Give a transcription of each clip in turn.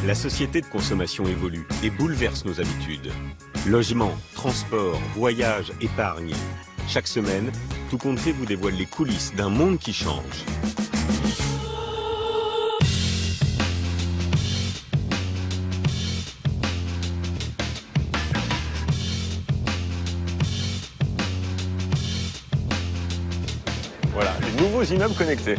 La société de consommation évolue et bouleverse nos habitudes. Logement, transport, voyage, épargne. Chaque semaine, Tout compte fait vous dévoile les coulisses d'un monde qui change. Voilà, les nouveaux immeubles connectés.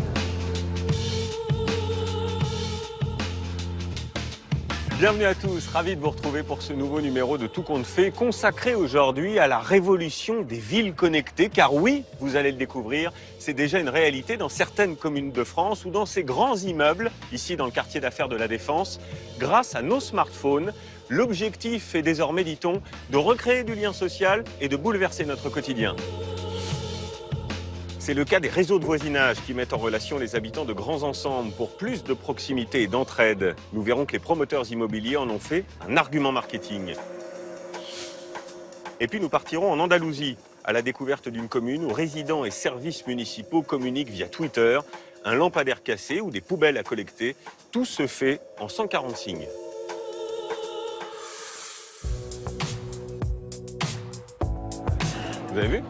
Bienvenue à tous, ravi de vous retrouver pour ce nouveau numéro de Tout compte fait, consacré aujourd'hui à la révolution des villes connectées. Car oui, vous allez le découvrir, c'est déjà une réalité dans certaines communes de France ou dans ces grands immeubles, ici dans le quartier d'affaires de la Défense. Grâce à nos smartphones, l'objectif est désormais, dit-on, de recréer du lien social et de bouleverser notre quotidien. C'est le cas des réseaux de voisinage qui mettent en relation les habitants de grands ensembles pour plus de proximité et d'entraide. Nous verrons que les promoteurs immobiliers en ont fait un argument marketing. Et puis nous partirons en Andalousie, à la découverte d'une commune où résidents et services municipaux communiquent via Twitter, un lampadaire cassé ou des poubelles à collecter. Tout se fait en 140 signes. Vous avez vu ?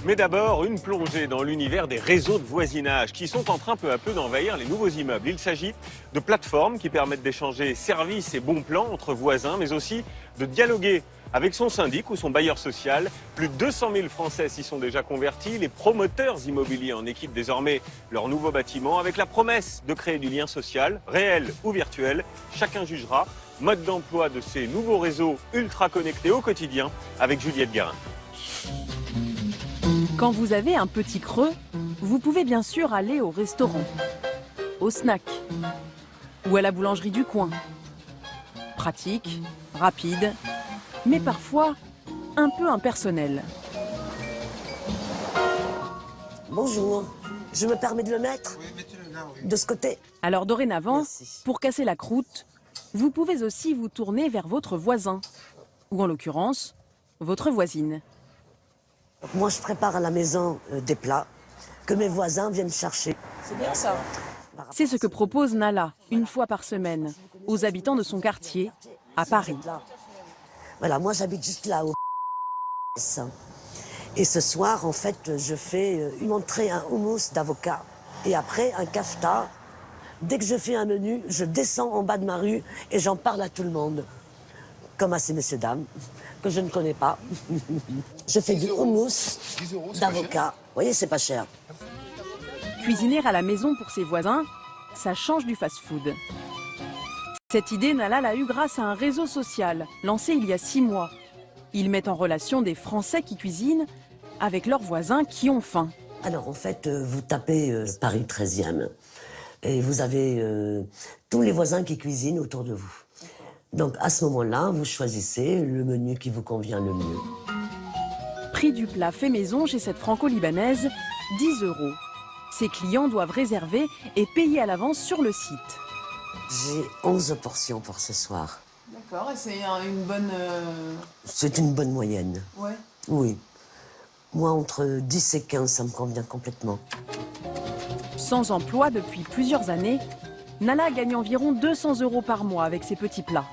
Mais d'abord, une plongée dans l'univers des réseaux de voisinage qui sont en train peu à peu d'envahir les nouveaux immeubles. Il s'agit de plateformes qui permettent d'échanger services et bons plans entre voisins, mais aussi de dialoguer avec son syndic ou son bailleur social. Plus de 200 000 Français s'y sont déjà convertis. Les promoteurs immobiliers en équipent désormais leur nouveau bâtiment avec la promesse de créer du lien social, réel ou virtuel. Chacun jugera. Mode d'emploi de ces nouveaux réseaux ultra connectés au quotidien avec Juliette Guérin. Quand vous avez un petit creux, vous pouvez bien sûr aller au restaurant, au snack ou à la boulangerie du coin. Pratique, rapide, mais parfois un peu impersonnel. Bonjour, je me permets de le mettre de ce côté. Alors dorénavant, Merci. pour casser la croûte, vous pouvez aussi vous tourner vers votre voisin, ou en l'occurrence, votre voisine. Moi, je prépare à la maison des plats que mes voisins viennent chercher. C'est bien ça. C'est ce que propose Nala, une fois par semaine, aux habitants de son quartier, à Paris. Voilà, moi j'habite juste là haut. Et ce soir, en fait, je fais une entrée, un houmous d'avocat et après un kafta. Dès que je fais un menu, je descends en bas de ma rue et j'en parle à tout le monde. Comme à ces messieurs dames que je ne connais pas. Je fais du houmous d'avocat. Vous voyez, c'est pas cher. Cuisiner à la maison pour ses voisins, ça change du fast-food. Cette idée, Nala l'a eue grâce à un réseau social lancé il y a 6 mois. Ils mettent en relation des Français qui cuisinent avec leurs voisins qui ont faim. Alors, en fait, vous tapez Paris 13e et vous avez tous les voisins qui cuisinent autour de vous. Donc, à ce moment-là, vous choisissez le menu qui vous convient le mieux. Prix du plat fait maison chez cette franco-libanaise, 10 €. Ses clients doivent réserver et payer à l'avance sur le site. J'ai 11 portions pour ce soir. D'accord, et c'est une bonne... C'est une bonne moyenne. Ouais. Oui. Moi, entre 10 et 15, ça me convient complètement. Sans emploi depuis plusieurs années, Nala gagne environ 200 € par mois avec ses petits plats.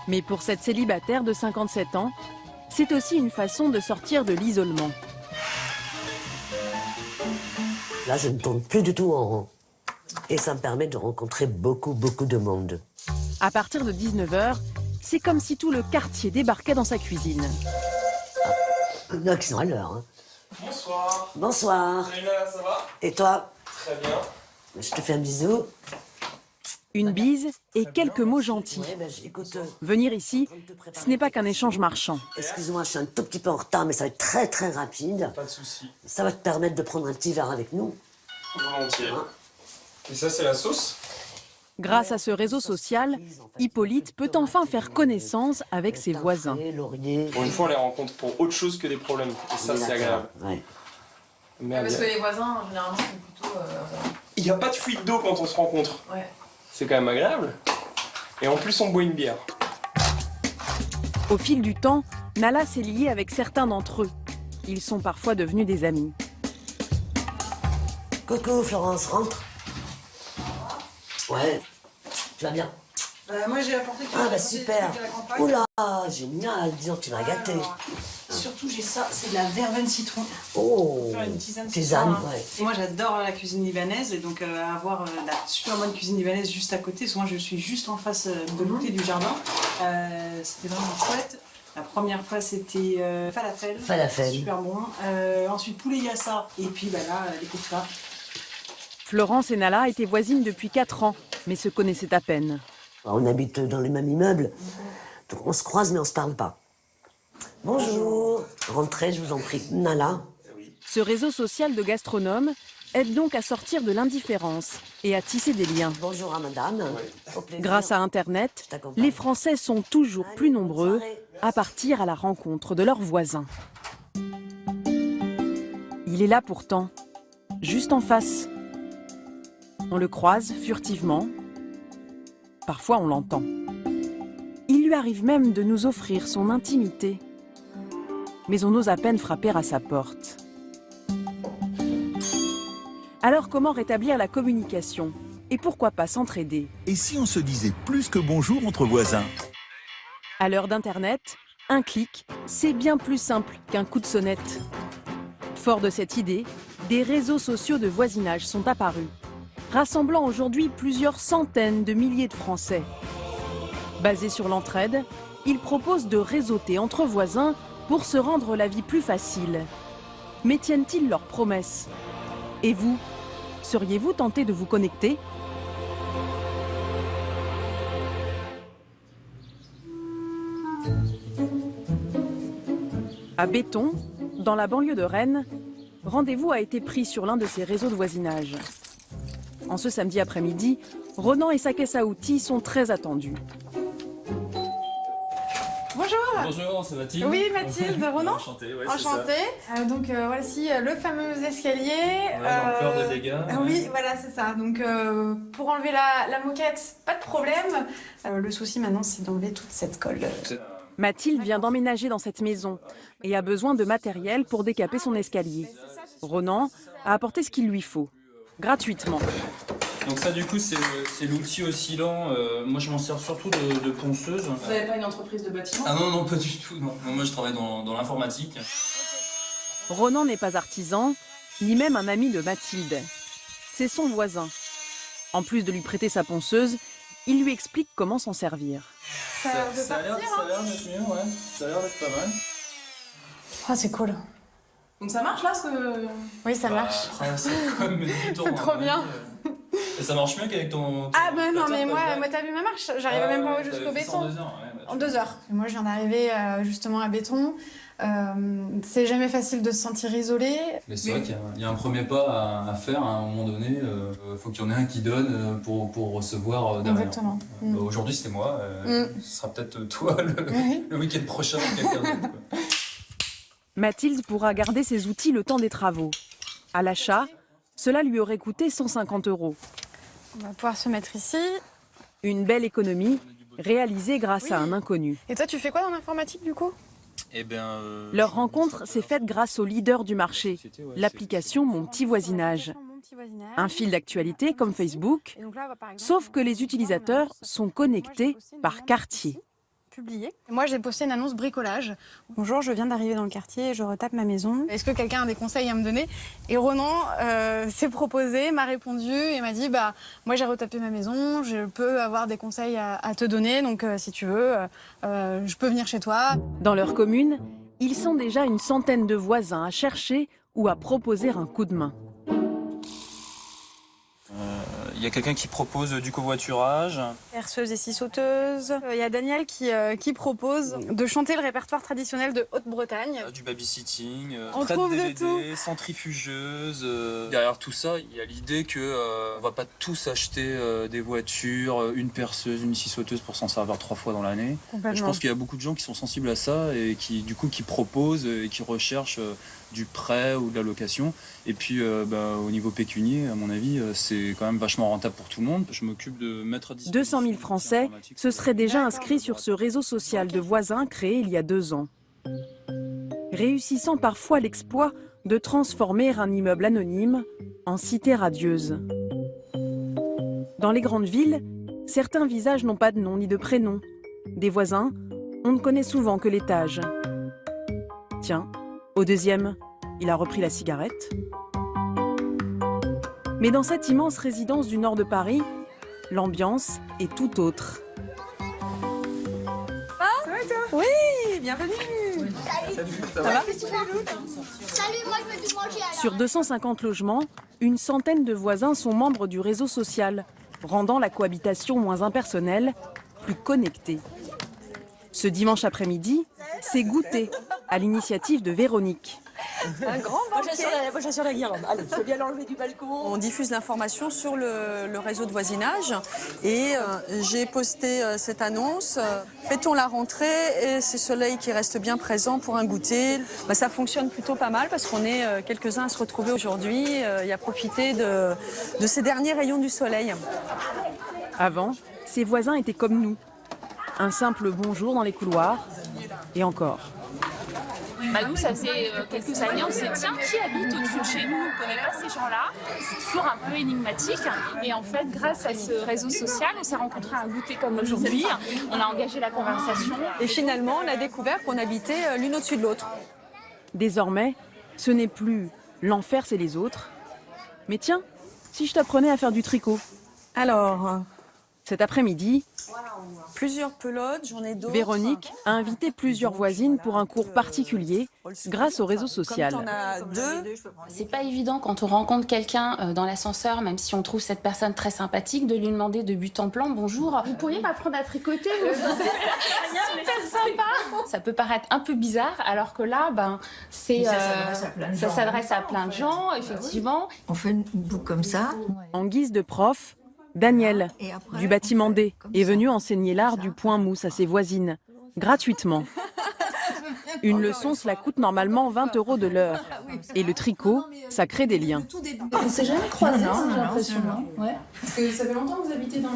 Mais pour cette célibataire de 57 ans, c'est aussi une façon de sortir de l'isolement. Là, je ne tourne plus du tout en rond. Et ça me permet de rencontrer beaucoup de monde. À partir de 19 h, c'est comme si tout le quartier débarquait dans sa cuisine. Il y en a qui sont à l'heure. Hein. Bonsoir. Bonsoir. Léna, ça va? Et toi? Très bien. Je te fais un bisou. Une bise et quelques mots gentils. Ouais, ben, écoute, Venir ici, ce n'est pas qu'un échange marchand. excuse-moi, je suis un tout petit peu en retard, mais ça va être très rapide. Pas de soucis. Ça va te permettre de prendre un petit verre avec nous. Volontiers. Hein? Et ça, c'est la sauce? Grâce à ce réseau social, Hippolyte peut enfin faire connaissance avec ses voisins. Laurier. Pour une fois, on les rencontre pour autre chose que des problèmes. Et ça, c'est agréable. Ouais. Merde. Parce que les voisins, généralement, sont plutôt... Il n'y a pas de fuite d'eau quand on se rencontre. Ouais. C'est quand même agréable. Et en plus, on boit une bière. Au fil du temps, Nala s'est liée avec certains d'entre eux. Ils sont parfois devenus des amis. Coucou Florence, rentre. Ouais. vas bien? Moi j'ai apporté Ah bah super. Oula, génial, disons que tu m'as gâté. Surtout j'ai ça, c'est de la verveine citron. Oh, Pour faire une tisane tisane, citron, hein. ouais. Et moi j'adore la cuisine libanaise et donc avoir la super bonne cuisine libanaise juste à côté, parce que moi je suis juste en face de l'outé du jardin. C'était vraiment chouette. La première fois c'était falafel. Falafel. Super bon. Ensuite poulet yassa et puis bah là les koftas. Florence et Nala étaient voisines depuis 4 ans, mais se connaissaient à peine. On habite dans les mêmes immeubles, donc on se croise mais on se parle pas. Bonjour. Rentrez, je vous en prie. Nala. Ce réseau social de gastronomes aide donc à sortir de l'indifférence et à tisser des liens. Bonjour à madame. Au plaisir. Grâce à Internet, les Français sont toujours plus nombreux à partir à la rencontre de leurs voisins. Il est là pourtant, juste en face. On le croise furtivement. Parfois on l'entend. Il lui arrive même de nous offrir son intimité. Mais on ose à peine frapper à sa porte. Alors comment rétablir la communication? Et pourquoi pas s'entraider? Et si on se disait plus que bonjour entre voisins? À l'heure d'Internet, un clic, c'est bien plus simple qu'un coup de sonnette. Fort de cette idée, des réseaux sociaux de voisinage sont apparus, rassemblant aujourd'hui plusieurs centaines de milliers de Français. Basés sur l'entraide, ils proposent de réseauter entre voisins pour se rendre la vie plus facile. Mais tiennent-ils leurs promesses? Et vous, seriez-vous tenté de vous connecter? À Béton, dans la banlieue de Rennes, rendez-vous a été pris sur l'un de ces réseaux de voisinage. En ce samedi après-midi, Ronan et sa caisse à outils sont très attendus. Bonjour. Bonjour, c'est Mathilde. Oui, Mathilde, Ronan. Enchanté, ouais, Enchantée. Donc voici le fameux escalier. Ouais, l'ampleur de dégâts. Oui, voilà, c'est ça. Donc pour enlever la moquette, pas de problème. Le souci maintenant, c'est d'enlever toute cette colle. Mathilde vient d'emménager dans cette maison et a besoin de matériel pour décaper son escalier. Ronan a apporté ce qu'il lui faut, gratuitement. Donc ça du coup c'est l'outil oscillant, moi je m'en sers surtout de ponceuse. Vous n'avez pas une entreprise de bâtiment? Ah non, non, pas du tout, non. Moi je travaille dans l'informatique. Ronan n'est pas artisan, ni même un ami de Mathilde. C'est son voisin. En plus de lui prêter sa ponceuse, il lui explique comment s'en servir. Ça a l'air d'être mieux, ouais. Ça a l'air d'être pas mal. Ah, c'est cool. Donc ça marche là Oui, ça marche. C'est comme du temps, C'est trop bien. Et ça marche mieux qu'avec ton... Ah bah non, mais moi t'as vu ma marche, j'arrivais même pas jusqu'au béton. En 2 heures, ouais, bah, En 2 heures. Moi je viens d'arriver justement à Béton. C'est jamais facile de se sentir isolé. Mais c'est vrai qu'il y a un premier pas à faire à un moment donné. Faut qu'il y en ait un qui donne pour recevoir derrière. Exactement. Bah, aujourd'hui c'était moi. Ce sera peut-être toi le week-end prochain ou quelqu'un d'autre. Quoi. Mathilde pourra garder ses outils le temps des travaux. À l'achat, cela lui aurait coûté 150 €. On va pouvoir se mettre ici. Une belle économie réalisée grâce à un inconnu. Et toi tu fais quoi dans l'informatique du coup? Eh bien, Leur rencontre s'est faite grâce au leader du marché, l'application Mon Petit Voisinage. Un fil d'actualité comme Facebook, sauf que les utilisateurs sont connectés par quartier. Moi, j'ai posté une annonce bricolage. Bonjour, je viens d'arriver dans le quartier et je retape ma maison. Est-ce que quelqu'un a des conseils à me donner? Et Ronan s'est proposé, m'a répondu et m'a dit bah moi j'ai retapé ma maison, je peux avoir des conseils à te donner, donc si tu veux, je peux venir chez toi. Dans leur commune, ils sont déjà une centaine de voisins à chercher ou à proposer un coup de main. il y a quelqu'un qui propose du covoiturage. Perceuse et scie sauteuse. Il y a Daniel qui propose de chanter le répertoire traditionnel de Haute-Bretagne. Du babysitting, on traite trouve de DVD, tout. Centrifugeuse. Derrière tout ça, il y a l'idée que on va pas tous acheter des voitures, une perceuse, une scie sauteuse pour s'en servir 3 fois dans l'année. Je pense qu'il y a beaucoup de gens qui sont sensibles à ça et qui proposent et qui recherchent du prêt ou de la location. Et puis au niveau pécunier, à mon avis, c'est quand même vachement rentable pour tout le monde. Je m'occupe de mettre à disposition 200 000 Français se seraient déjà inscrits sur ce réseau social de voisins créé il y a 2 ans. Réussissant parfois l'exploit de transformer un immeuble anonyme en cité radieuse. Dans les grandes villes, Certains visages n'ont pas de nom ni de prénom. Des voisins, on ne connaît souvent que l'étage. Tiens, au deuxième, il a repris la cigarette. Mais dans cette immense résidence du nord de Paris, l'ambiance est tout autre. Ça va et toi? Oui, bienvenue. Ça va? Salut, moi je veux tout manger alors. Sur 250 logements, une centaine de voisins sont membres du réseau social, rendant la cohabitation moins impersonnelle, plus connectée. Ce dimanche après-midi, c'est goûter, à l'initiative de Véronique. Un grand banquet. Moi j'assure la guirlande. Allez, je veux bien l'enlever du balcon. On diffuse l'information sur le réseau de voisinage et j'ai posté cette annonce. Fêtons la rentrée et c'est Soleil qui reste bien présent pour un goûter. Ça fonctionne plutôt pas mal parce qu'on est quelques-uns à se retrouver aujourd'hui et à profiter de ces derniers rayons du soleil. Avant, ses voisins étaient comme nous. Un simple bonjour dans les couloirs, et encore. Nous, ça faisait quelques années, on s'est dit, tiens, qui habite au-dessus de chez nous? On ne connaît pas ces gens-là. C'est toujours un peu énigmatique. Et en fait, grâce à ce réseau social, on s'est rencontrés à un goûter comme aujourd'hui. On a engagé la conversation. Et finalement, on a découvert qu'on habitait l'une au-dessus de l'autre. Désormais, ce n'est plus l'enfer, c'est les autres. Mais tiens, si je t'apprenais à faire du tricot. Alors, cet après-midi, plusieurs pelotes, j'en ai d'autres. Véronique a invité plusieurs voisines pour un cours particulier grâce au réseau social. Comme t'en as deux. C'est pas évident quand on rencontre quelqu'un dans l'ascenseur, même si on trouve cette personne très sympathique, de lui demander de but en blanc, bonjour, vous pourriez m'apprendre à tricoter? Super sympa. Ça peut paraître un peu bizarre, alors que là, ça s'adresse à plein de gens, effectivement. On fait une boucle comme ça. En guise de prof, Daniel, du bâtiment D, est venu enseigner l'art du point mousse à ses voisines, gratuitement. Une leçon, cela coûte normalement 20 € de l'heure. Et le tricot, ça crée des liens. On s'est jamais croisés, j'ai l'impression. Ouais. Parce que ça fait longtemps que vous habitez dans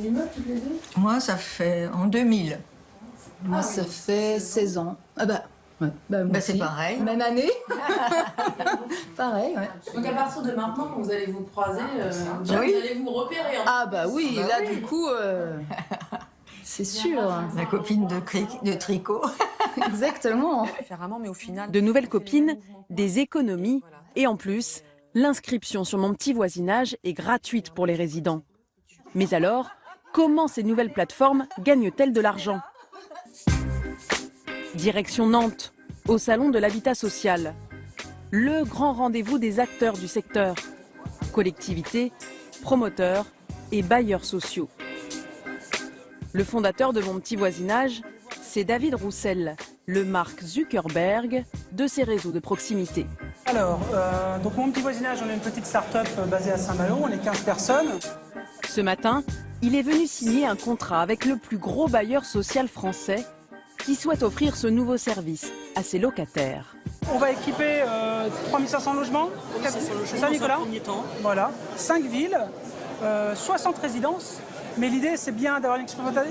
l'immeuble toutes les deux? Moi, ça fait en 2000. Moi, ça fait 16 ans. C'est pareil. Même année. Pareil, ouais. Donc à partir de maintenant, quand vous allez vous croiser, vous allez vous repérer. Oui, là du coup, c'est sûr. La copine de tricot. Exactement. Mais au final, De nouvelles copines, des économies et en plus, l'inscription sur mon petit voisinage est gratuite pour les résidents. Mais alors, comment ces nouvelles plateformes gagnent-elles de l'argent ? Direction Nantes, au salon de l'habitat social. Le grand rendez-vous des acteurs du secteur. Collectivités, promoteurs et bailleurs sociaux. Le fondateur de mon petit voisinage, c'est David Roussel, le Mark Zuckerberg de ces réseaux de proximité. Alors, donc mon petit voisinage, on est une petite start-up basée à Saint-Malo, on est 15 personnes. Ce matin, il est venu signer un contrat avec le plus gros bailleur social français qui souhaite offrir ce nouveau service à ses locataires. On va équiper 3500 logements, c'est ça Nicolas? Voilà, 5 villes, 60 résidences. Mais l'idée, c'est bien d'avoir une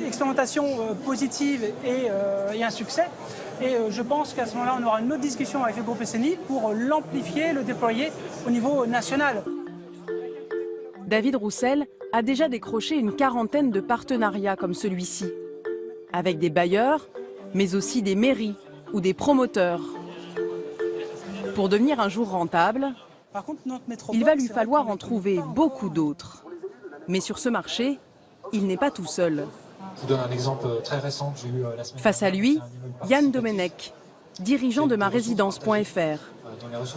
expérimentation positive et un succès. Et je pense qu'à ce moment-là, on aura une autre discussion avec le groupe SNI pour l'amplifier, le déployer au niveau national. David Roussel a déjà décroché une quarantaine de partenariats comme celui-ci, avec des bailleurs, mais aussi des mairies ou des promoteurs. Pour devenir un jour rentable, Par contre, notre métropole, il va lui falloir en trouver beaucoup d'autres. Mais sur ce marché, il n'est pas tout seul. Je vous donne un exemple très récent que j'ai eu la semaine Face à lui, Yann Domenech, dirigeant de marésidence.fr,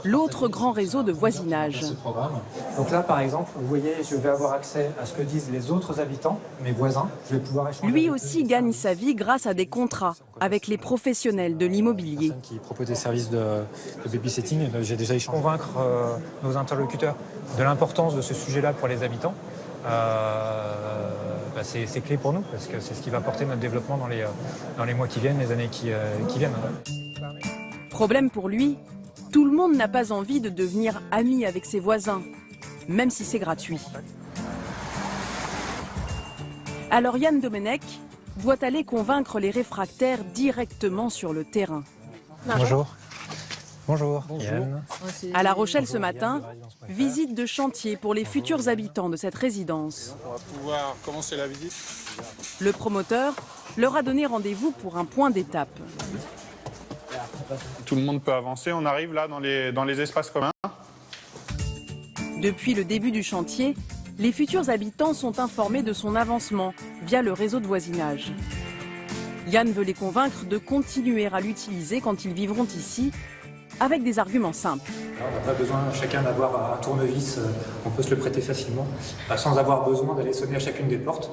l'autre grand réseau de voisinage. Donc là, par exemple, vous voyez, je vais avoir accès à ce que disent les autres habitants, mes voisins. Je vais pouvoir échanger. Lui aussi gagne sa vie grâce à des contrats avec les professionnels de l'immobilier. Qui proposent des services de babysitting. J'ai déjà échangé. Convaincre nos interlocuteurs de l'importance de ce sujet-là pour les habitants. C'est clé pour nous parce que c'est ce qui va porter notre développement dans les mois qui viennent, les années qui viennent. Problème pour lui, tout le monde n'a pas envie de devenir ami avec ses voisins, même si c'est gratuit. Alors Yann Domenech doit aller convaincre les réfractaires directement sur le terrain. Bonjour. Bonjour. Yann. À La Rochelle ce matin, visite de chantier pour les futurs habitants de cette résidence. On va pouvoir commencer la visite. Le promoteur leur a donné rendez-vous pour un point d'étape. Tout le monde peut avancer, on arrive là dans les espaces communs. Depuis le début du chantier, les futurs habitants sont informés de son avancement via le réseau de voisinage. Yann veut les convaincre de continuer à l'utiliser quand ils vivront ici, avec des arguments simples. On n'a pas besoin chacun d'avoir un tournevis, on peut se le prêter facilement, sans avoir besoin d'aller sonner à chacune des portes.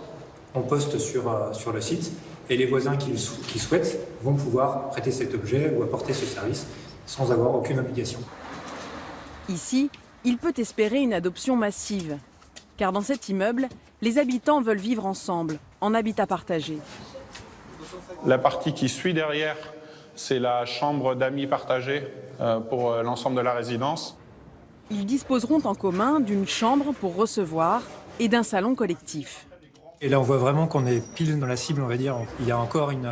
On poste sur le site et les voisins qui souhaitent vont pouvoir prêter cet objet ou apporter ce service sans avoir aucune obligation. Ici, il peut espérer une adoption massive, car dans cet immeuble, les habitants veulent vivre ensemble, en habitat partagé. La partie qui suit derrière, c'est la chambre d'amis partagée pour l'ensemble de la résidence. Ils disposeront en commun d'une chambre pour recevoir et d'un salon collectif. Et là, on voit vraiment qu'on est pile dans la cible, on va dire. Il y a encore une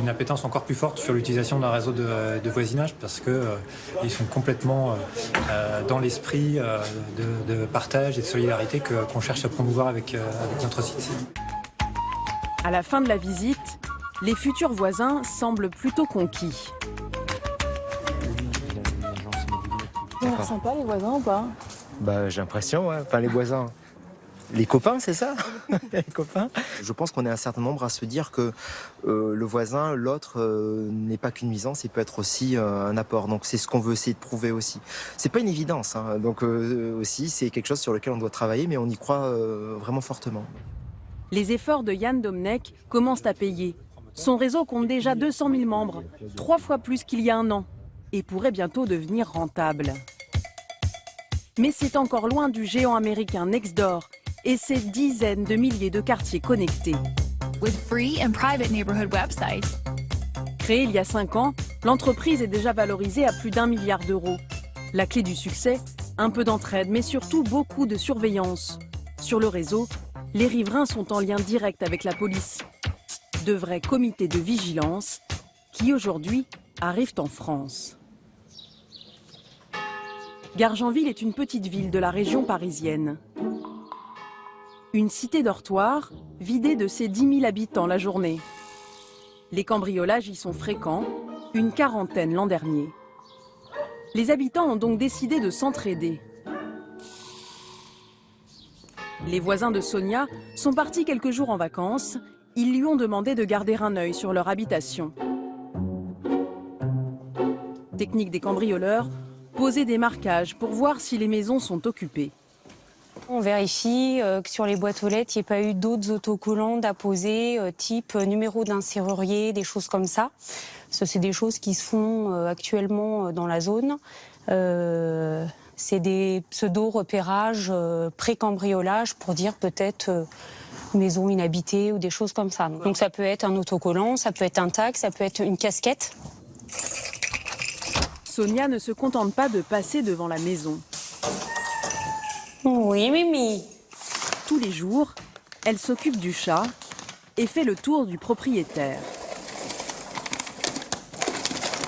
appétence encore plus forte sur l'utilisation d'un réseau de voisinage parce qu'ils sont complètement dans l'esprit de partage et de solidarité qu'on cherche à promouvoir avec notre site. À la fin de la visite, les futurs voisins semblent plutôt conquis. Ils ont l'air sympas les voisins ou pas? Bah, j'ai l'impression, ouais. Enfin les voisins. Les copains, c'est ça? Les copains. Je pense qu'on est un certain nombre à se dire que le voisin, l'autre, n'est pas qu'une nuisance, il peut être aussi un apport. Donc c'est ce qu'on veut essayer de prouver aussi. C'est pas une évidence, hein. Donc aussi c'est quelque chose sur lequel on doit travailler, mais on y croit vraiment fortement. Les efforts de Yann Domnek commencent à payer. Son réseau compte déjà 200 000 membres, 3 fois plus qu'il y a un an, et pourrait bientôt devenir rentable. Mais c'est encore loin du géant américain Nextdoor et ses dizaines de milliers de quartiers connectés. With free and private neighborhood websites. Créée il y a 5 ans, l'entreprise est déjà valorisée à plus d'1 milliard d'euros. La clé du succès, un peu d'entraide, mais surtout beaucoup de surveillance. Sur le réseau, les riverains sont en lien direct avec la police. De vrais comités de vigilance qui aujourd'hui arrivent en France. Gargenville est une petite ville de la région parisienne. Une cité dortoir vidée de ses 10 000 habitants la journée. Les cambriolages y sont fréquents, une quarantaine l'an dernier. Les habitants ont donc décidé de s'entraider. Les voisins de Sonia sont partis quelques jours en vacances. Ils lui ont demandé de garder un œil sur leur habitation. Technique des cambrioleurs, poser des marquages pour voir si les maisons sont occupées. On vérifie que sur les boîtes aux lettres, il n'y ait pas eu d'autres autocollants d'apposer, type numéro d'un serrurier, des choses comme ça. Ça, c'est des choses qui se font actuellement dans la zone. C'est des pseudo-repérages pré-cambriolage pour dire peut-être maison inhabitée ou des choses comme ça. Donc ça peut être un autocollant, ça peut être un tag, ça peut être une casquette. Sonia ne se contente pas de passer devant la maison. Oui, Mimi. Tous les jours, elle s'occupe du chat et fait le tour du propriétaire.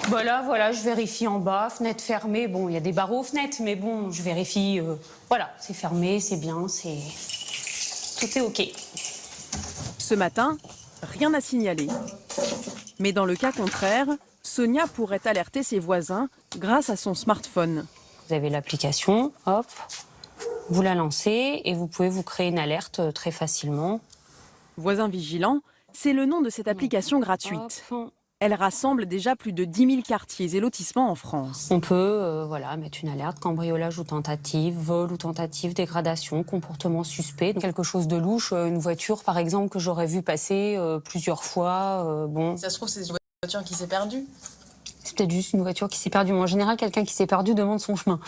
Voilà, je vérifie en bas, fenêtre fermée. Bon, il y a des barreaux aux fenêtres, mais bon, je vérifie. Voilà, c'est fermé, c'est bien, tout est OK. Ce matin, rien à signaler. Mais dans le cas contraire, Sonia pourrait alerter ses voisins grâce à son smartphone. Vous avez l'application, hop, vous la lancez et vous pouvez vous créer une alerte très facilement. Voisin Vigilant, c'est le nom de cette application gratuite. Elle rassemble déjà plus de 10 000 quartiers et lotissements en France. On peut mettre une alerte, cambriolage ou tentative, vol ou tentative, dégradation, comportement suspect, quelque chose de louche, une voiture par exemple que j'aurais vu passer plusieurs fois. Ça se trouve, c'est une voiture qui s'est perdue. C'est peut-être juste une voiture qui s'est perdue. Mais en général, quelqu'un qui s'est perdu demande son chemin.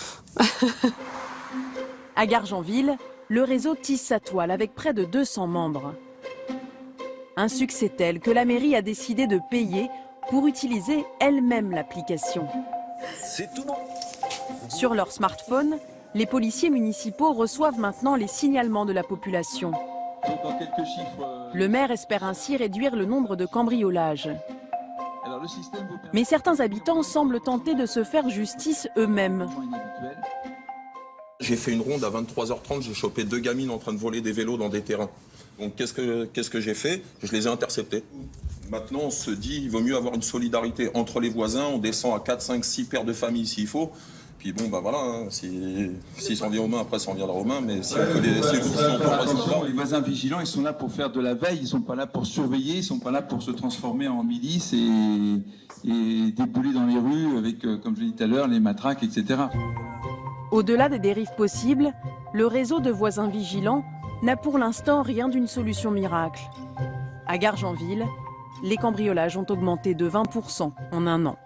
À Gargenville, le réseau tisse sa toile avec près de 200 membres. Un succès tel que la mairie a décidé de payer pour utiliser elle-même l'application. C'est tout bon. Sur leur smartphone, les policiers municipaux reçoivent maintenant les signalements de la population. Donc, en quelques chiffres, Le maire espère ainsi réduire le nombre de cambriolages. alors Mais certains habitants semblent tenter de se faire justice eux-mêmes. J'ai fait une ronde à 23h30, j'ai chopé 2 gamines en train de voler des vélos dans des terrains. Donc qu'est-ce que j'ai fait? Je les ai interceptées. Maintenant, on se dit, il vaut mieux avoir une solidarité entre les voisins. On descend à 4, 5, 6 paires de familles s'il faut. Puis bon, bah voilà, hein, si s'en vient aux mains, après s'en viendra aux mains. Mais si on peut résoudre. Les voisins vigilants, ils sont là pour faire de la veille. Ils sont pas là pour surveiller. Ils sont pas là pour se transformer en milice et débouler dans les rues avec, comme je l'ai dit tout à l'heure, les matraques, etc. Au-delà des dérives possibles, le réseau de voisins vigilants n'a pour l'instant rien d'une solution miracle. À Gargenville, les cambriolages ont augmenté de 20% en un an.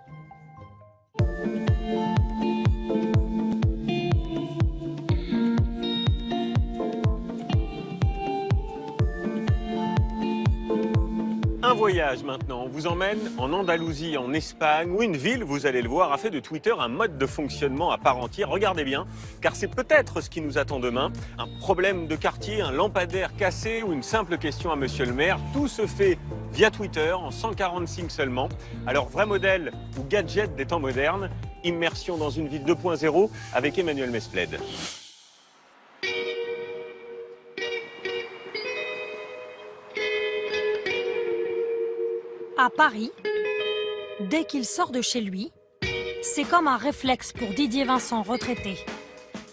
Un voyage maintenant, on vous emmène en Andalousie, en Espagne, où une ville, vous allez le voir, a fait de Twitter un mode de fonctionnement à part entière. Regardez bien, car c'est peut-être ce qui nous attend demain. Un problème de quartier, un lampadaire cassé ou une simple question à monsieur le maire. Tout se fait via Twitter, en 140 signes seulement. Alors, vrai modèle ou gadget des temps modernes, immersion dans une ville 2.0 avec Emmanuel Mesplède. À Paris, dès qu'il sort de chez lui, c'est comme un réflexe pour Didier Vincent, retraité.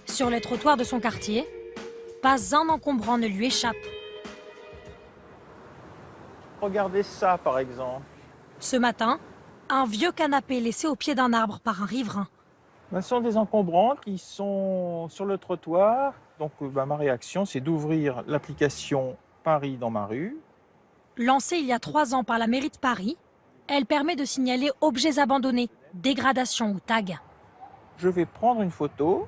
Sur les trottoirs de son quartier, pas un encombrant ne lui échappe. Regardez ça, par exemple. Ce matin, un vieux canapé laissé au pied d'un arbre par un riverain. Ce sont des encombrants qui sont sur le trottoir. Donc ma réaction, c'est d'ouvrir l'application Paris dans ma rue. Lancée il y a 3 ans par la mairie de Paris, elle permet de signaler objets abandonnés, dégradations ou tags. Je vais prendre une photo.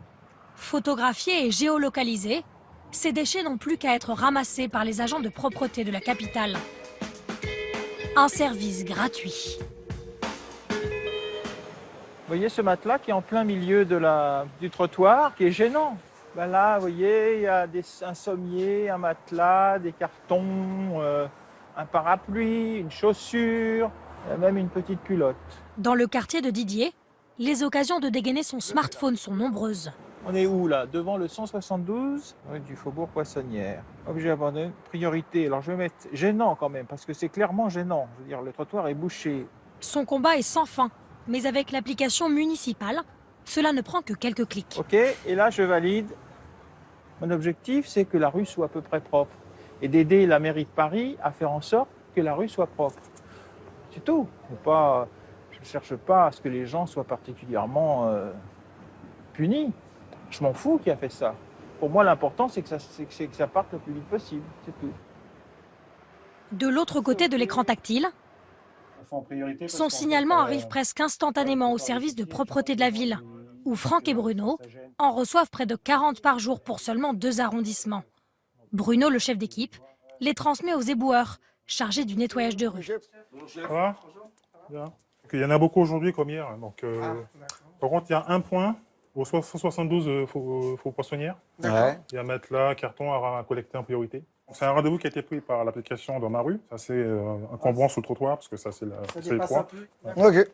Photographiés et géolocalisés, ces déchets n'ont plus qu'à être ramassés par les agents de propreté de la capitale. Un service gratuit. Vous voyez ce matelas qui est en plein milieu du trottoir, qui est gênant. Ben là, vous voyez, il y a un sommier, un matelas, des cartons, un parapluie, une chaussure, même une petite culotte. Dans le quartier de Didier, les occasions de dégainer son smartphone sont nombreuses. On est où là? Devant le 172 du Faubourg Poissonnière. Objet abandonné, priorité. Alors je vais mettre gênant quand même, parce que c'est clairement gênant. Je veux dire, le trottoir est bouché. Son combat est sans fin, mais avec l'application municipale, cela ne prend que quelques clics. Ok, et là je valide. Mon objectif, c'est que la rue soit à peu près propre. Et d'aider la mairie de Paris à faire en sorte que la rue soit propre. C'est tout. Je ne cherche pas à ce que les gens soient particulièrement punis. Je m'en fous qui a fait ça. Pour moi, l'important, c'est que ça parte le plus vite possible. C'est tout. De l'autre côté de l'écran tactile, son signalement arrive presque instantanément au service de propreté de la ville, où Franck et Bruno en reçoivent près de 40 par jour pour seulement 2 arrondissements. Bruno, le chef d'équipe, les transmet aux éboueurs, chargés du nettoyage de rue. Ça va ? Bien. Il y en a beaucoup aujourd'hui comme hier. Donc, par contre, il y a un point au 172 Faubourg Poissonnière. Ouais. Il y a un matelas, carton à collecter en priorité. C'est un rendez-vous qui a été pris par l'application dans ma rue. Ça, c'est encombrant sur le trottoir, parce que ça, c'est les poids. Ok,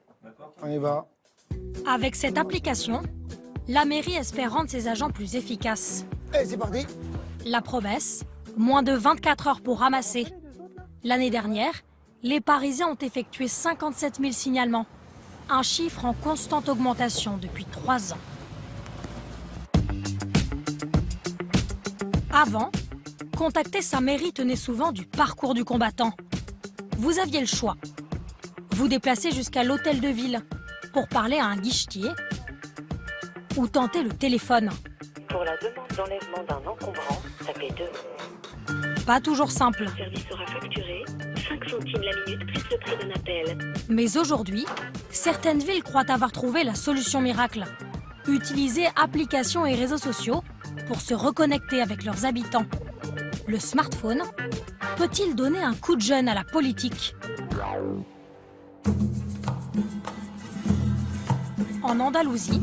on y va. Avec cette application, la mairie espère rendre ses agents plus efficaces. Et c'est parti. La promesse, moins de 24 heures pour ramasser. L'année dernière, les Parisiens ont effectué 57 000 signalements, un chiffre en constante augmentation depuis 3 ans. Avant, contacter sa mairie tenait souvent du parcours du combattant. Vous aviez le choix. Vous déplacer jusqu'à l'hôtel de ville pour parler à un guichetier ou tenter le téléphone. Pour la demande d'enlèvement d'un encombrant, tapez 2. Pas toujours simple. Le service sera facturé 5 centimes la minute plus le prix d'un appel. Mais aujourd'hui, certaines villes croient avoir trouvé la solution miracle. Utiliser applications et réseaux sociaux pour se reconnecter avec leurs habitants. Le smartphone peut-il donner un coup de jeune à la politique ? En Andalousie,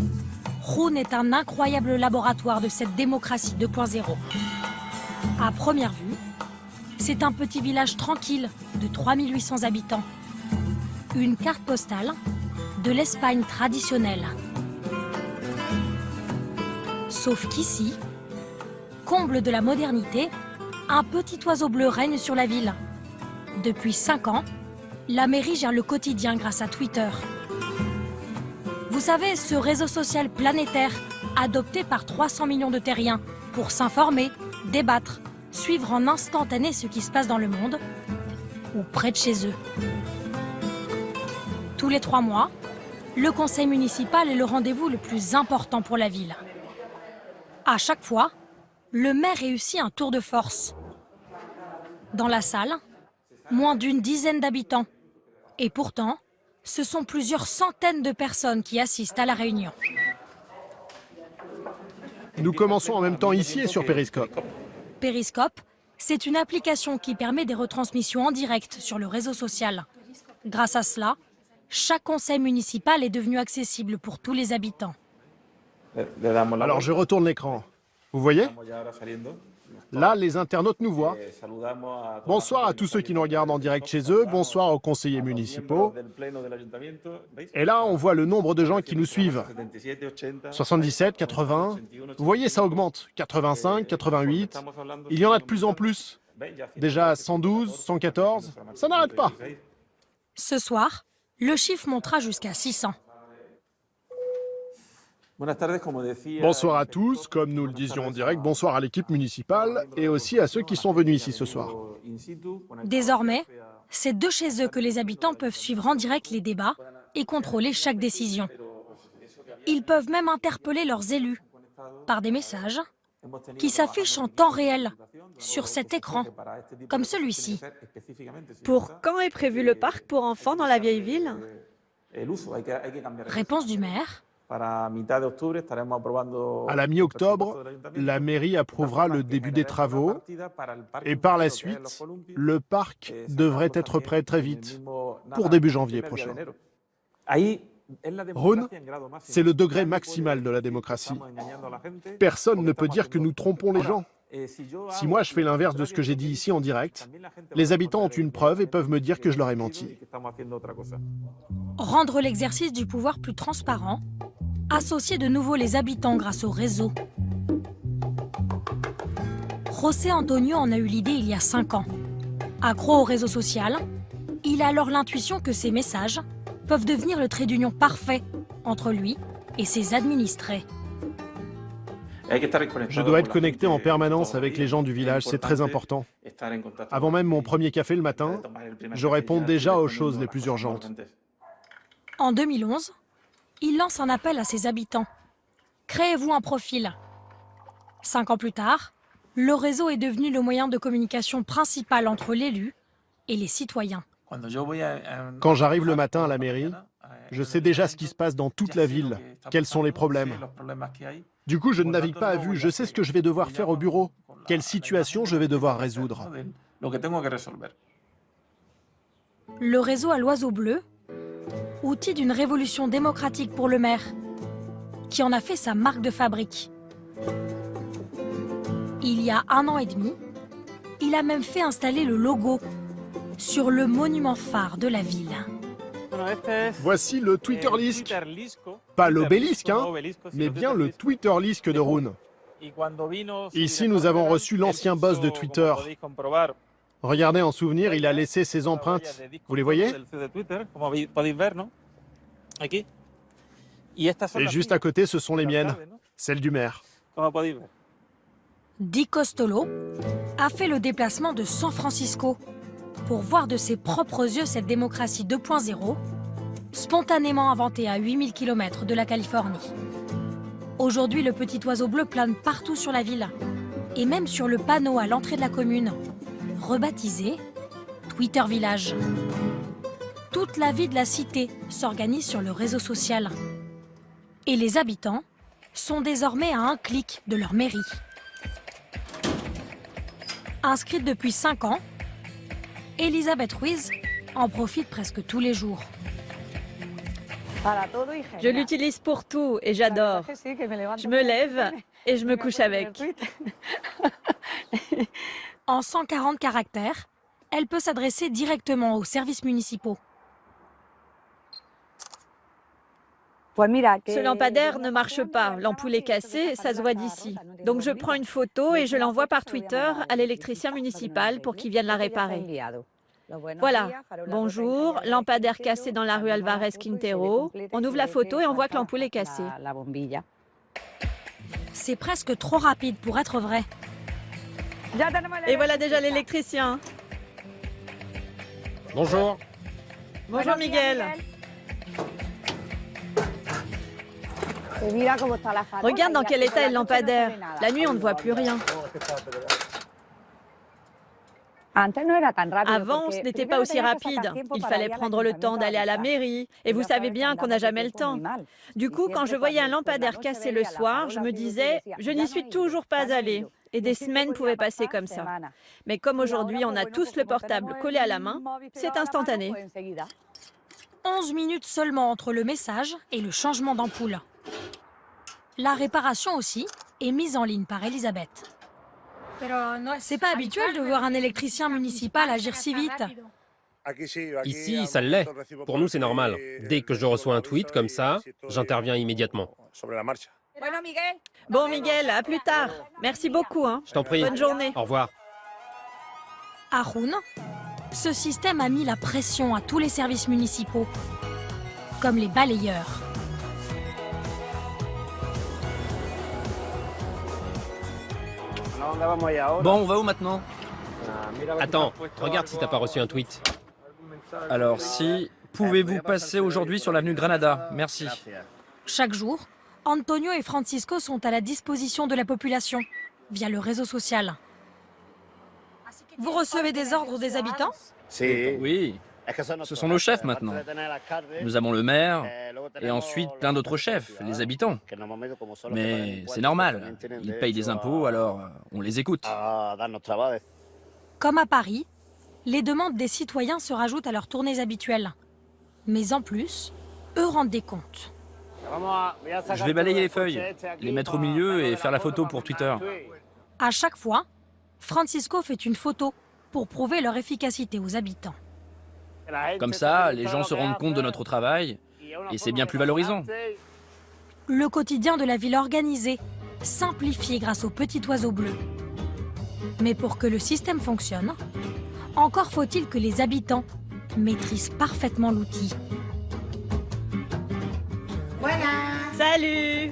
Rouen est un incroyable laboratoire de cette démocratie 2.0. À première vue, c'est un petit village tranquille de 3800 habitants. Une carte postale de l'Espagne traditionnelle. Sauf qu'ici, comble de la modernité, un petit oiseau bleu règne sur la ville. Depuis 5 ans, la mairie gère le quotidien grâce à Twitter. Vous savez, ce réseau social planétaire, adopté par 300 millions de terriens pour s'informer, débattre, suivre en instantané ce qui se passe dans le monde ou près de chez eux. Tous les 3 mois, le conseil municipal est le rendez-vous le plus important pour la ville. À chaque fois, le maire réussit un tour de force. Dans la salle, moins d'une dizaine d'habitants. Et pourtant, ce sont plusieurs centaines de personnes qui assistent à la réunion. Nous commençons en même temps ici et sur Periscope. Periscope, c'est une application qui permet des retransmissions en direct sur le réseau social. Grâce à cela, chaque conseil municipal est devenu accessible pour tous les habitants. Alors je retourne l'écran. Vous voyez? Là, les internautes nous voient. Bonsoir à tous ceux qui nous regardent en direct chez eux. Bonsoir aux conseillers municipaux. Et là, on voit le nombre de gens qui nous suivent. 77, 80. Vous voyez, ça augmente. 85, 88. Il y en a de plus en plus. Déjà 112, 114. Ça n'arrête pas. Ce soir, le chiffre montera jusqu'à 600. Bonsoir à tous, comme nous le disions en direct, bonsoir à l'équipe municipale et aussi à ceux qui sont venus ici ce soir. Désormais, c'est de chez eux que les habitants peuvent suivre en direct les débats et contrôler chaque décision. Ils peuvent même interpeller leurs élus par des messages qui s'affichent en temps réel sur cet écran, comme celui-ci. Pour quand est prévu le parc pour enfants dans la vieille ville? Réponse du maire. À la mi-octobre, la mairie approuvera le début des travaux et par la suite, le parc devrait être prêt très vite, pour début janvier prochain. Rhône, c'est le degré maximal de la démocratie. Personne ne peut dire que nous trompons les gens. Si moi je fais l'inverse de ce que j'ai dit ici en direct, les habitants ont une preuve et peuvent me dire que je leur ai menti. Rendre l'exercice du pouvoir plus transparent, associer de nouveau les habitants grâce au réseau. José Antonio en a eu l'idée il y a 5 ans. Accro au réseau social, il a alors l'intuition que ces messages peuvent devenir le trait d'union parfait entre lui et ses administrés. Je dois être connecté en permanence avec les gens du village, c'est très important. Avant même mon premier café le matin, je réponds déjà aux choses les plus urgentes. En 2011, il lance un appel à ses habitants. Créez-vous un profil. 5 ans plus tard, le réseau est devenu le moyen de communication principal entre l'élu et les citoyens. Quand j'arrive le matin à la mairie, je sais déjà ce qui se passe dans toute la ville, quels sont les problèmes. Du coup, je ne navigue pas à vue, je sais ce que je vais devoir faire au bureau, quelle situation je vais devoir résoudre. Le réseau à l'oiseau bleu, outil d'une révolution démocratique pour le maire, qui en a fait sa marque de fabrique. Il y a 1 an et demi, il a même fait installer le logo sur le monument phare de la ville. Voici le Twitterlisque. Pas l'obélisque, hein, mais bien le Twitterlisque de Rhône. Ici, nous avons reçu l'ancien boss de Twitter. Regardez, en souvenir, il a laissé ses empreintes. Vous les voyez? Et juste à côté, ce sont les miennes, celles du maire. Di Costolo a fait le déplacement de San Francisco pour voir de ses propres yeux cette démocratie 2.0, spontanément inventée à 8000 km de la Californie. Aujourd'hui, le petit oiseau bleu plane partout sur la ville, et même sur le panneau à l'entrée de la commune, rebaptisé Twitter Village. Toute la vie de la cité s'organise sur le réseau social. Et les habitants sont désormais à un clic de leur mairie. Inscrite depuis 5 ans, Elisabeth Ruiz en profite presque tous les jours. Je l'utilise pour tout et j'adore. Je me lève et je me couche avec. En 140 caractères, elle peut s'adresser directement aux services municipaux. Ce lampadaire ne marche pas, l'ampoule est cassée, ça se voit d'ici. Donc je prends une photo et je l'envoie par Twitter à l'électricien municipal pour qu'il vienne la réparer. Voilà, bonjour, lampadaire cassé dans la rue Alvarez Quintero. On ouvre la photo et on voit que l'ampoule est cassée. C'est presque trop rapide pour être vrai. Et voilà déjà l'électricien. Bonjour. Bonjour Miguel. Regarde dans quel état est le lampadaire. La nuit, on ne voit plus rien. Avant, ce n'était pas aussi rapide. Il fallait prendre le temps d'aller à la mairie. Et vous savez bien qu'on n'a jamais le temps. Du coup, quand je voyais un lampadaire cassé le soir, je me disais, je n'y suis toujours pas allée. Et des semaines pouvaient passer comme ça. Mais comme aujourd'hui, on a tous le portable collé à la main, c'est instantané. 11 minutes seulement entre le message et le changement d'ampoule. La réparation aussi est mise en ligne par Elisabeth. C'est pas habituel de voir un électricien municipal agir si vite. Ici, ça l'est. Pour nous, c'est normal. Dès que je reçois un tweet comme ça, j'interviens immédiatement. Bon, Miguel, à plus tard. Merci beaucoup. Je t'en prie. Bonne journée. Au revoir. À Rouen, ce système a mis la pression à tous les services municipaux, comme les balayeurs. Bon, on va où maintenant? Attends, regarde si t'as pas reçu un tweet. Alors si, pouvez-vous passer aujourd'hui sur l'avenue Granada? Merci. Chaque jour, Antonio et Francisco sont à la disposition de la population, via le réseau social. Vous recevez des ordres des habitants? Oui, ce sont nos chefs maintenant. Nous avons le maire et ensuite plein d'autres chefs, les habitants. Mais c'est normal, ils payent des impôts, alors on les écoute. Comme à Paris, les demandes des citoyens se rajoutent à leurs tournées habituelles. Mais en plus, eux rendent des comptes. Je vais balayer les feuilles, les mettre au milieu et faire la photo pour Twitter. À chaque fois, Francisco fait une photo pour prouver leur efficacité aux habitants. Comme ça, les gens se rendent compte de notre travail et c'est bien plus valorisant. Le quotidien de la ville organisée, simplifié grâce aux petits oiseaux bleus. Mais pour que le système fonctionne, encore faut-il que les habitants maîtrisent parfaitement l'outil. Salut!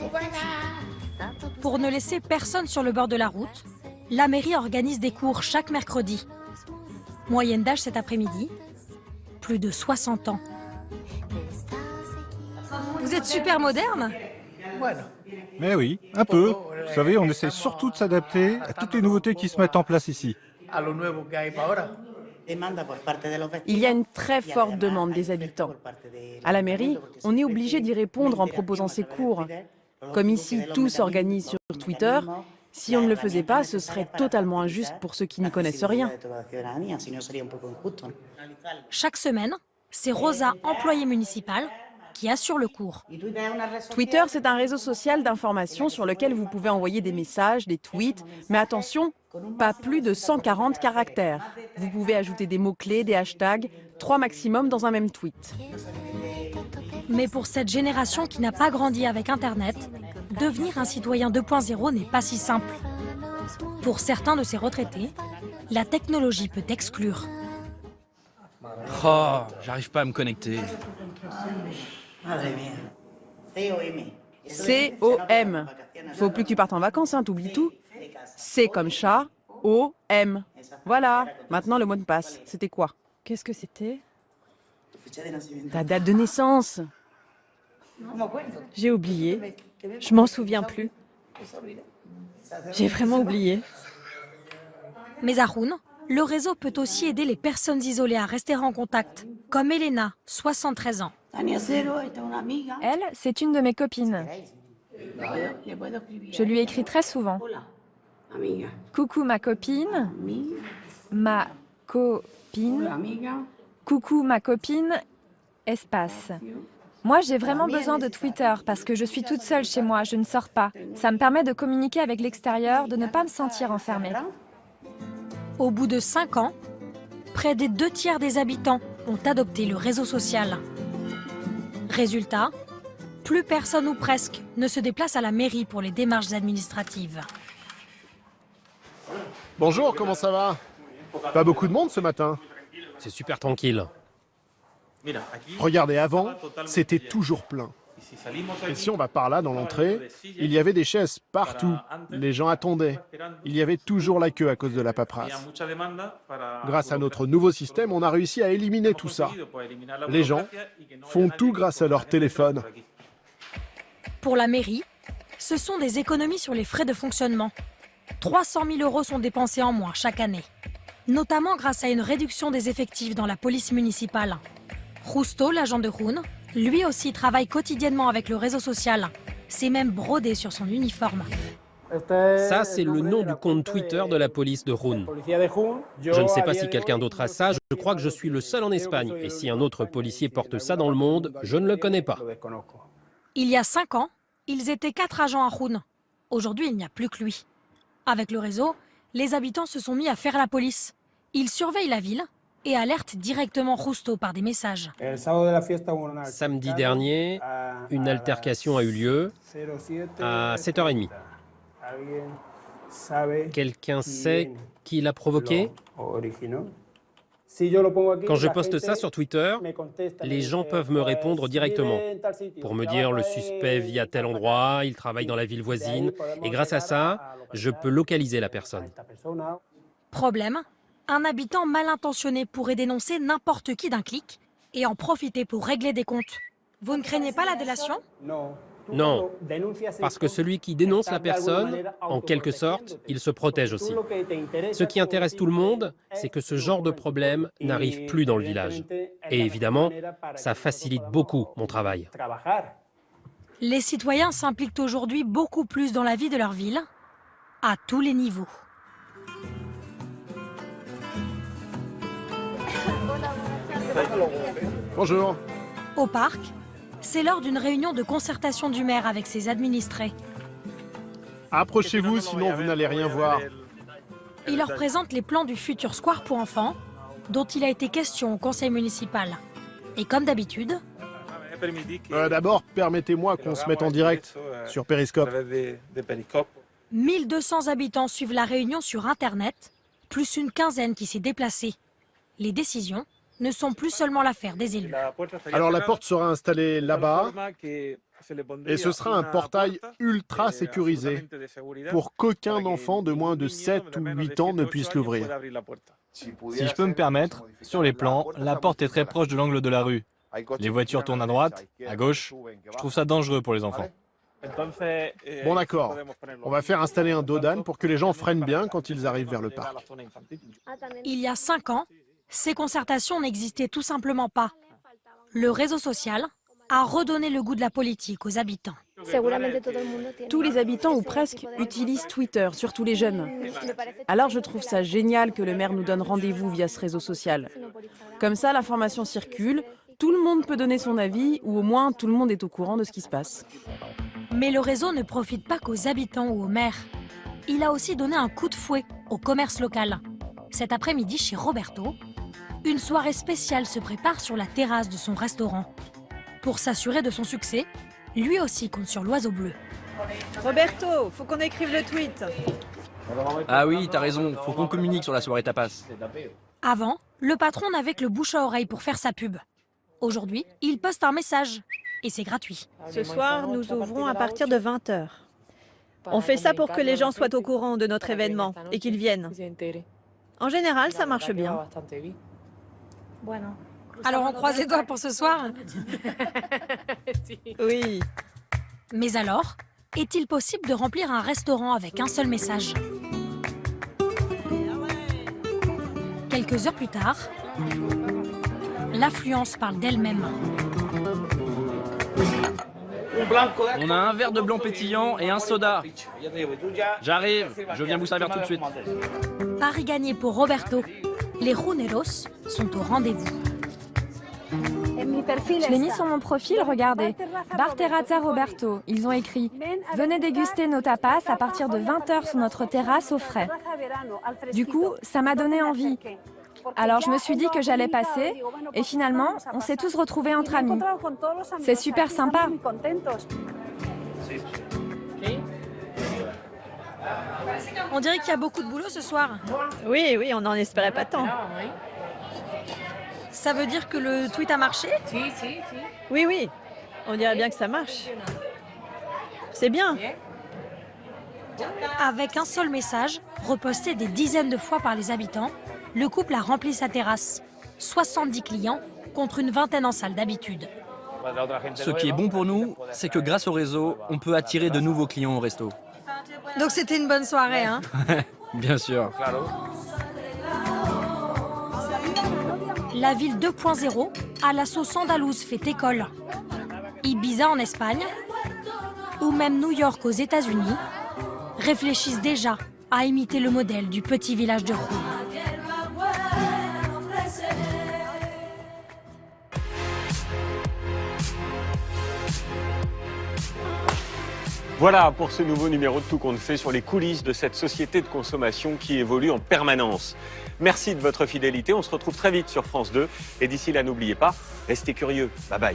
Pour ne laisser personne sur le bord de la route, la mairie organise des cours chaque mercredi. Moyenne d'âge cet après-midi, plus de 60 ans. Vous êtes super moderne? Mais oui, un peu. Vous savez, on essaie surtout de s'adapter à toutes les nouveautés qui se mettent en place ici. Il y a une très forte demande des habitants. À la mairie, on est obligé d'y répondre en proposant ces cours. Comme ici, tout s'organise sur Twitter, si on ne le faisait pas, ce serait totalement injuste pour ceux qui n'y connaissent rien. Chaque semaine, c'est Rosa, employée municipale, qui assure le cours. Twitter, c'est un réseau social d'information sur lequel vous pouvez envoyer des messages, des tweets, mais attention, pas plus de 140 caractères. Vous pouvez ajouter des mots-clés, des hashtags, 3 maximum dans un même tweet. Mais pour cette génération qui n'a pas grandi avec Internet, devenir un citoyen 2.0 n'est pas si simple. Pour certains de ces retraités, la technologie peut exclure. Oh, j'arrive pas à me connecter. C-O-M. Faut plus que tu partes en vacances, hein, t'oublies tout. C comme chat, O-M. Voilà, maintenant le mot de passe. C'était quoi? Qu'est-ce que c'était? Ta date de naissance. J'ai oublié. Je m'en souviens plus. J'ai vraiment oublié. Mais à Rouen, le réseau peut aussi aider les personnes isolées à rester en contact, comme Elena, 73 ans. Elle, c'est une de mes copines. Je lui écris très souvent. Coucou ma copine. Ma copine. Coucou ma copine. Espace. Moi, j'ai vraiment besoin de Twitter parce que je suis toute seule chez moi, je ne sors pas. Ça me permet de communiquer avec l'extérieur, de ne pas me sentir enfermée. Au bout de 5 ans, près des 2/3 des habitants ont adopté le réseau social. Résultat, Plus personne ou presque ne se déplace à la mairie pour les démarches administratives. Bonjour, comment ça va? Pas beaucoup de monde ce matin? C'est super tranquille. Regardez, avant, c'était toujours plein. Et si on va par là, dans l'entrée, il y avait des chaises partout. Les gens attendaient. Il y avait toujours la queue à cause de la paperasse. Grâce à notre nouveau système, on a réussi à éliminer tout ça. Les gens font tout grâce à leur téléphone. Pour la mairie, ce sont des économies sur les frais de fonctionnement. 300 000 € sont dépensés en moins chaque année, notamment grâce à une réduction des effectifs dans la police municipale. Justo, l'agent de Rouen, lui aussi travaille quotidiennement avec le réseau social. C'est même brodé sur son uniforme. Ça, c'est le nom du compte Twitter de la police de Rouen. Je ne sais pas si quelqu'un d'autre a ça, je crois que je suis le seul en Espagne. Et si un autre policier porte ça dans le monde, je ne le connais pas. Il y a 5 ans, ils étaient 4 agents à Rouen. Aujourd'hui, il n'y a plus que lui. Avec le réseau, les habitants se sont mis à faire la police. Ils surveillent la ville et alertent directement Justo par des messages. Samedi dernier, une altercation a eu lieu à 7h30. Quelqu'un sait qui l'a provoqué? Quand je poste ça sur Twitter, les gens peuvent me répondre directement pour me dire le suspect vit à tel endroit, il travaille dans la ville voisine, et grâce à ça, je peux localiser la personne. Problème, un habitant mal intentionné pourrait dénoncer n'importe qui d'un clic et en profiter pour régler des comptes. Vous ne craignez pas la délation? Non, parce que celui qui dénonce la personne, en quelque sorte, il se protège aussi. Ce qui intéresse tout le monde, c'est que ce genre de problème n'arrive plus dans le village. Et évidemment, ça facilite beaucoup mon travail. Les citoyens s'impliquent aujourd'hui beaucoup plus dans la vie de leur ville, à tous les niveaux. Bonjour. Au parc, c'est lors d'une réunion de concertation du maire avec ses administrés. Approchez-vous, sinon vous n'allez rien voir. Il leur présente les plans du futur square pour enfants, dont il a été question au conseil municipal. Et comme d'habitude... D'abord, permettez-moi qu'on se mette en direct sur Periscope. 1200 habitants suivent la réunion sur Internet, plus une quinzaine qui s'est déplacée. Les décisions ne sont plus seulement l'affaire des élus. Alors la porte sera installée là-bas et ce sera un portail ultra sécurisé pour qu'aucun enfant de moins de 7 ou 8 ans ne puisse l'ouvrir. Si je peux me permettre, sur les plans, la porte est très proche de l'angle de la rue. Les voitures tournent à droite, à gauche. Je trouve ça dangereux pour les enfants. Bon d'accord, on va faire installer un dos d'âne pour que les gens freinent bien quand ils arrivent vers le parc. Il y a 5 ans, ces concertations n'existaient tout simplement pas. Le réseau social a redonné le goût de la politique aux habitants. Tous les habitants, ou presque, utilisent Twitter, surtout les jeunes. Alors je trouve ça génial que le maire nous donne rendez-vous via ce réseau social. Comme ça, l'information circule, tout le monde peut donner son avis, ou au moins tout le monde est au courant de ce qui se passe. Mais le réseau ne profite pas qu'aux habitants ou aux maires. Il a aussi donné un coup de fouet au commerce local. Cet après-midi, chez Roberto, une soirée spéciale se prépare sur la terrasse de son restaurant. Pour s'assurer de son succès, lui aussi compte sur l'oiseau bleu. Roberto, faut qu'on écrive le tweet. Ah oui, t'as raison, faut qu'on communique sur la soirée tapas. Avant, le patron n'avait que le bouche à oreille pour faire sa pub. Aujourd'hui, il poste un message. Et c'est gratuit. Ce soir, nous ouvrons à partir de 20h. On fait ça pour que les gens soient au courant de notre événement et qu'ils viennent. En général, ça marche bien. Alors on croise les doigts pour ce soir? Oui. Mais alors, est-il possible de remplir un restaurant avec un seul message? Quelques heures plus tard, l'affluence parle d'elle-même. On a un verre de blanc pétillant et un soda. J'arrive, je viens vous servir tout de suite. Pari gagné pour Roberto. Les Runeros sont au rendez-vous. Je l'ai mis sur mon profil, regardez. Bar Terrazza Roberto. Ils ont écrit « Venez déguster nos tapas à partir de 20h sur notre terrasse au frais ». Du coup, ça m'a donné envie. Alors je me suis dit que j'allais passer et finalement, on s'est tous retrouvés entre amis. C'est super sympa. On dirait qu'il y a beaucoup de boulot ce soir. Oui, oui, on n'en espérait pas tant. Ça veut dire que le tweet a marché? Oui, oui, on dirait bien que ça marche. C'est bien. Avec un seul message, reposté des dizaines de fois par les habitants, le couple a rempli sa terrasse. 70 clients contre une vingtaine en salle d'habitude. Ce qui est bon pour nous, c'est que grâce au réseau, on peut attirer de nouveaux clients au resto. Donc c'était une bonne soirée, hein? Bien sûr. La ville 2.0 à la sauce andalouse fait école. Ibiza en Espagne ou même New York aux États-Unis réfléchissent déjà à imiter le modèle du petit village de Rouen. Voilà pour ce nouveau numéro de Tout compte fait sur les coulisses de cette société de consommation qui évolue en permanence. Merci de votre fidélité, on se retrouve très vite sur France 2 et d'ici là n'oubliez pas, restez curieux. Bye bye.